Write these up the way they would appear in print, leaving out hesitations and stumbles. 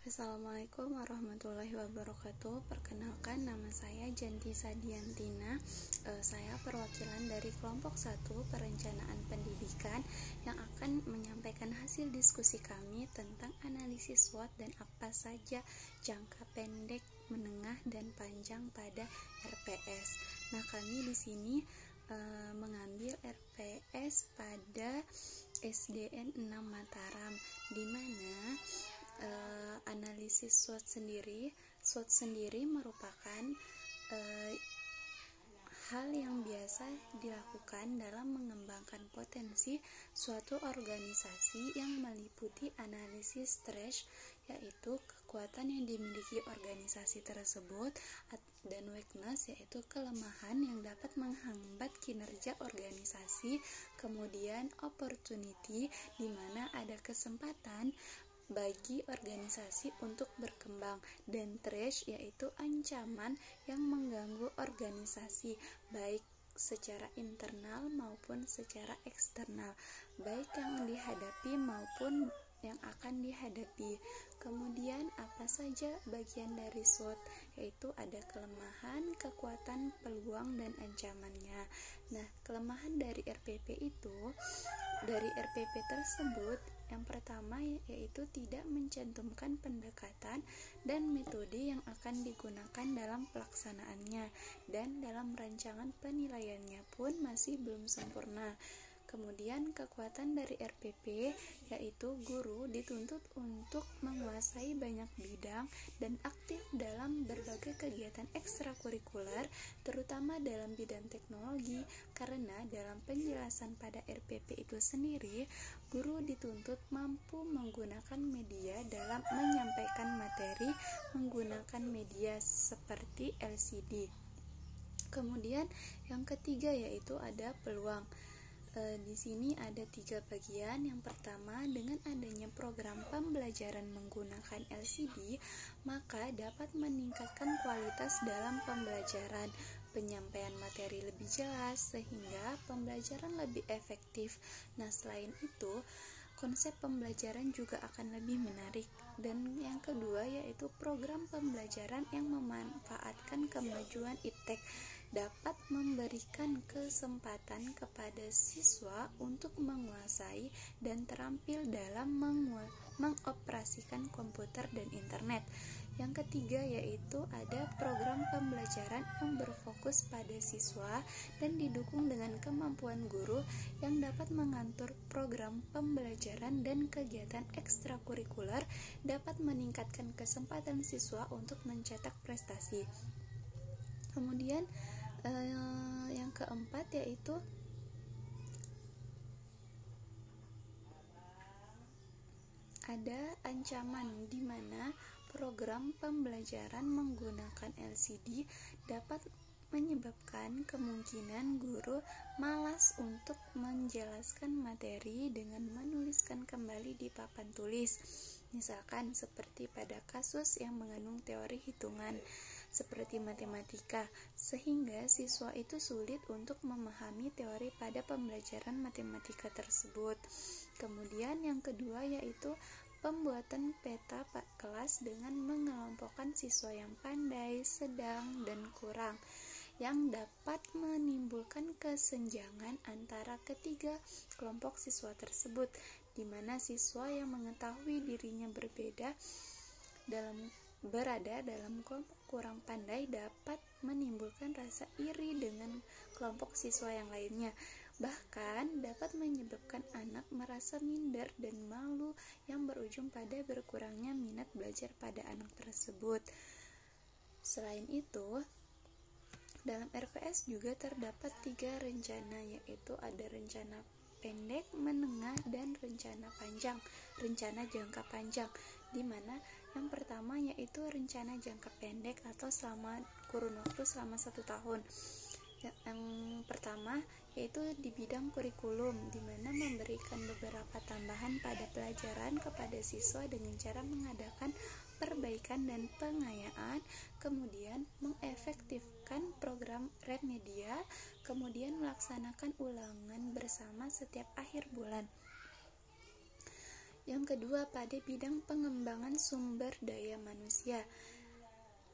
Assalamualaikum warahmatullahi wabarakatuh. Perkenalkan, nama saya Janti Sadiantina. Saya perwakilan dari kelompok 1 Perencanaan Pendidikan yang akan menyampaikan hasil diskusi kami tentang analisis SWOT dan apa saja jangka pendek, menengah, dan panjang pada RPS. Nah, kami di sini mengambil RPS pada SDN 6 Mataram, di mana analisis SWOT sendiri merupakan hal yang biasa dilakukan dalam mengembangkan potensi suatu organisasi yang meliputi analisis strength, yaitu kekuatan yang dimiliki organisasi tersebut, dan weakness, yaitu kelemahan yang dapat menghambat kinerja organisasi. Kemudian opportunity, di mana ada kesempatan bagi organisasi untuk berkembang, dan threat, yaitu ancaman yang mengganggu organisasi baik secara internal maupun secara eksternal, baik yang dihadapi maupun yang akan dihadapi. Kemudian apa saja bagian dari SWOT, yaitu ada kelemahan, kekuatan, peluang, dan ancamannya. Nah, kelemahan dari RPP tersebut yang pertama yaitu tidak mencantumkan pendekatan dan metode yang akan digunakan dalam pelaksanaannya, dan dalam rancangan penilaiannya pun masih belum sempurna. Kemudian kekuatan dari RPP yaitu guru dituntut untuk menguasai banyak bidang dan aktif dalam berbagai kegiatan ekstrakurikuler, terutama dalam bidang teknologi, karena dalam penjelasan pada RPP itu sendiri, guru dituntut mampu menggunakan media dalam menyampaikan materi menggunakan media seperti LCD. Kemudian yang ketiga yaitu ada peluang. Di sini ada 3 bagian. Yang pertama, dengan adanya program pembelajaran menggunakan LCD, maka dapat meningkatkan kualitas dalam pembelajaran, penyampaian materi lebih jelas, sehingga pembelajaran lebih efektif. Nah, selain itu, konsep pembelajaran juga akan lebih menarik. Dan yang kedua yaitu program pembelajaran yang memanfaatkan kemajuan iptek dapat memberikan kesempatan kepada siswa untuk menguasai dan terampil dalam mengoperasikan komputer dan internet. Yang ketiga yaitu ada program pembelajaran yang berfokus pada siswa dan didukung dengan kemampuan guru yang dapat mengatur program pembelajaran dan kegiatan ekstrakurikuler, dapat meningkatkan kesempatan siswa untuk mencetak prestasi. Kemudian yang keempat yaitu ada ancaman, di mana program pembelajaran menggunakan LCD dapat menyebabkan kemungkinan guru malas untuk menjelaskan materi dengan menuliskan kembali di papan tulis, misalkan seperti pada kasus yang mengandung teori hitungan seperti matematika, sehingga siswa itu sulit untuk memahami teori pada pembelajaran matematika tersebut. Kemudian yang kedua yaitu pembuatan peta kelas dengan mengelompokkan siswa yang pandai, sedang, dan kurang, yang dapat menimbulkan kesenjangan antara ketiga kelompok siswa tersebut, di mana siswa yang mengetahui dirinya berada dalam kelompok kurang pandai dapat menimbulkan rasa iri dengan kelompok siswa yang lainnya, bahkan dapat menyebabkan anak merasa minder dan malu yang berujung pada berkurangnya minat belajar pada anak tersebut. Selain itu, dalam RPS juga terdapat 3 rencana, yaitu ada rencana pendek, menengah, dan rencana jangka panjang, di mana yang pertama yaitu rencana jangka pendek atau kurun waktu selama 1 tahun. Yang pertama yaitu di bidang kurikulum, di mana memberikan beberapa tambahan pada pelajaran kepada siswa dengan cara mengadakan perbaikan dan pengayaan, kemudian mengefektifkan program remedia, kemudian melaksanakan ulangan bersama setiap akhir bulan. Yang kedua, pada bidang pengembangan sumber daya manusia.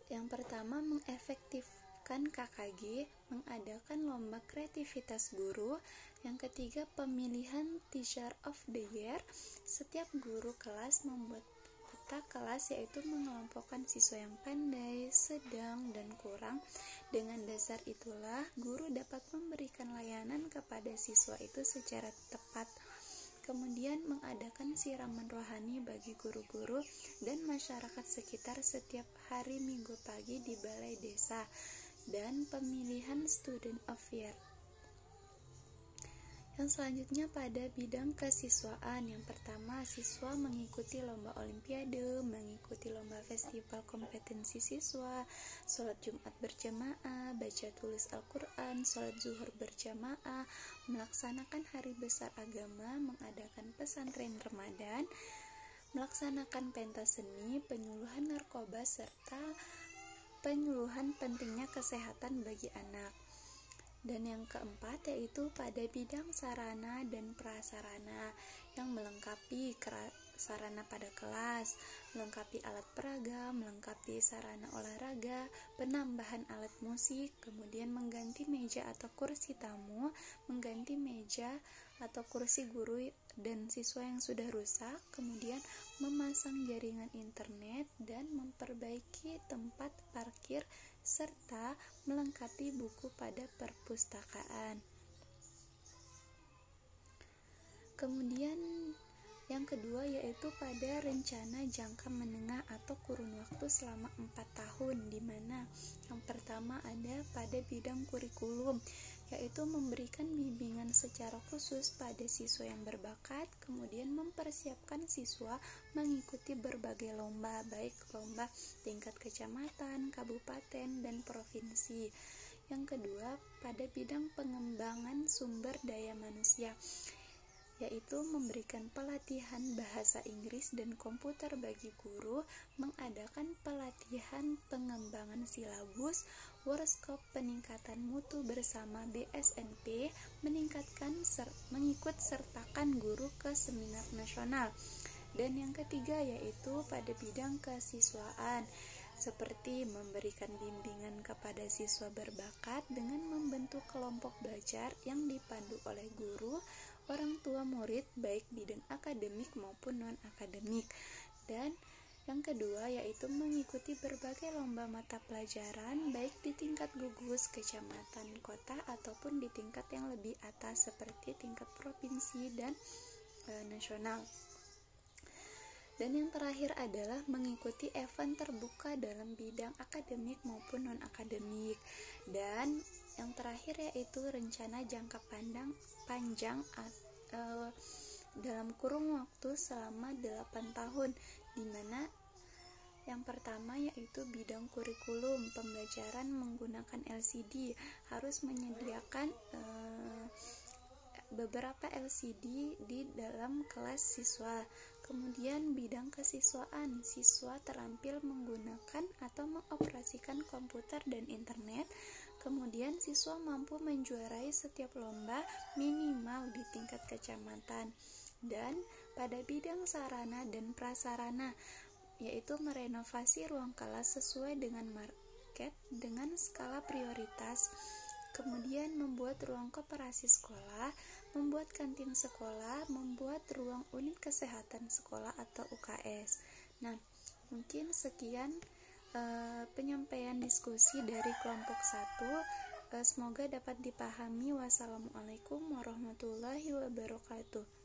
Yang pertama, mengefektifkan KKG, mengadakan lomba kreativitas guru. Yang ketiga, pemilihan Teacher of the Year. Setiap guru kelas membuat peta kelas, yaitu mengelompokkan siswa yang pandai, sedang, dan kurang. Dengan dasar itulah, guru dapat memberikan layanan kepada siswa itu secara tepat. Kemudian mengadakan siraman rohani bagi guru-guru dan masyarakat sekitar setiap hari Minggu pagi di balai desa. Dan pemilihan Student of Year. Yang selanjutnya pada bidang kesiswaan. Yang pertama, siswa mengikuti lomba olimpiade, mengikuti lomba festival kompetensi siswa, sholat Jumat berjamaah, baca tulis Al-Quran, sholat zuhur berjamaah, melaksanakan hari besar agama, mengadakan pesantren Ramadan, melaksanakan pentas seni, penyuluhan narkoba, serta penyuluhan pentingnya kesehatan bagi anak. Dan yang keempat yaitu pada bidang sarana dan prasarana yang melengkapi sarana pada kelas, melengkapi alat peraga, melengkapi sarana olahraga, penambahan alat musik, kemudian mengganti meja atau kursi tamu, mengganti meja atau kursi guru dan siswa yang sudah rusak, kemudian memasang jaringan internet dan memperbaiki tempat parkir serta melengkapi buku pada perpustakaan. Kemudian yang kedua yaitu pada rencana jangka menengah atau kurun waktu selama 4 tahun, di mana yang pertama ada pada bidang kurikulum, yaitu memberikan bimbingan secara khusus pada siswa yang berbakat, kemudian mempersiapkan siswa mengikuti berbagai lomba, baik lomba tingkat kecamatan, kabupaten, dan provinsi. Yang kedua, pada bidang pengembangan sumber daya manusia, yaitu memberikan pelatihan bahasa Inggris dan komputer bagi guru, mengadakan pelatihan pengembangan silabus, workshop peningkatan mutu bersama BSNP, mengikut sertakan guru ke seminar nasional. Dan yang ketiga yaitu pada bidang kesiswaan, seperti memberikan bimbingan kepada siswa berbakat dengan membentuk kelompok belajar yang dipandu oleh guru, orang tua murid, baik bidang akademik maupun non-akademik. Dan yang kedua yaitu mengikuti berbagai lomba mata pelajaran, baik di tingkat gugus, kecamatan, kota, ataupun di tingkat yang lebih atas seperti tingkat provinsi dan nasional. Dan yang terakhir adalah mengikuti event terbuka dalam bidang akademik maupun non-akademik. Dan yang terakhir yaitu rencana jangka panjang dalam kurun waktu selama 8 tahun, di mana yang pertama yaitu bidang kurikulum, pembelajaran menggunakan LCD, harus menyediakan beberapa LCD di dalam kelas siswa. Kemudian bidang kesiswaan, siswa terampil menggunakan atau mengoperasikan komputer dan internet. Kemudian siswa mampu menjuarai setiap lomba minimal di tingkat kecamatan. Dan pada bidang sarana dan prasarana, yaitu merenovasi ruang kelas sesuai dengan market dengan skala prioritas. Kemudian membuat ruang koperasi sekolah, membuat kantin sekolah, membuat ruang unit kesehatan sekolah atau UKS. Nah, mungkin sekian penyampaian diskusi dari kelompok 1. Semoga dapat dipahami. Wassalamualaikum warahmatullahi wabarakatuh.